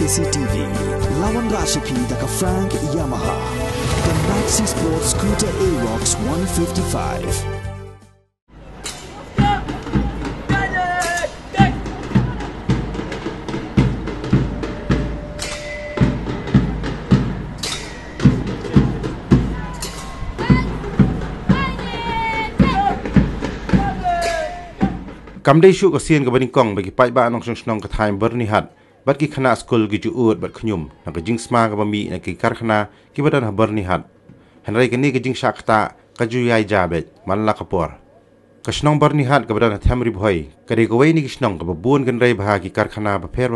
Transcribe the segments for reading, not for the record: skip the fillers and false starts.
CCTV, lawan rasipi daka Frank Yamaha, the Maxi Sports Scooter Aerox 155. Kamdai syuk kasian ke Banikong bagi pai ba nong snong ke time Byrnihat bat ki Khynnah Skul ki juut bat knyum na ke Jingsma ke bami na ke Karkhana ki badan ha Byrnihat henrai ke ni ke Jingsma kata ka juyai jabet man la kapor ke snong Byrnihat ke badan ha thamri bhoi ke de kawai ni ke snong ke babun kan rai bah ki Karkhana ba pher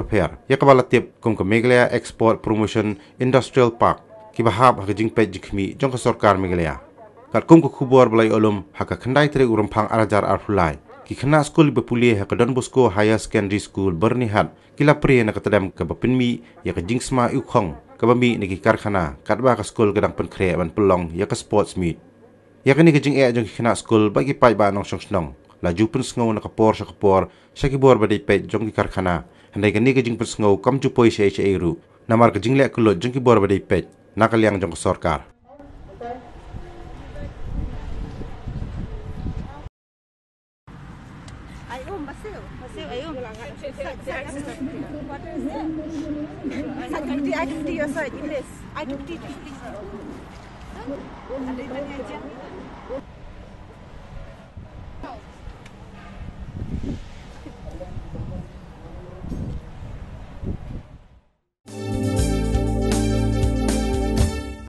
ya ke balatip kum ke Meghalaya Export Promotion Industrial Park ki bahab ha ke jingpet jikmi jong ke sarkar Meghalaya kat kum ke khubor balai olum ha ka khandai tre urampang arajar arfulai ki Khynnah Skul bepulih ke Don Bosco Higher Secondary School Byrnihat kila Prie na ketadam ke bapinmi ya ke Jingsma ukhong ke bami ni ki Karkhana katba ke skul gedang penkre ban pelong ya ke sports meet ya ke ni ke jing jong ki Khynnah Skul bagi pai ba nong snong laju pun sngo na kapor sa ki bor badai pet jong ki Karkhana handai ke ni ke jing pun sngo kam chu poi se ru namar ke jing le kulot jong ki bor badai pet nakaliang jong ke sarkar I took tea, please.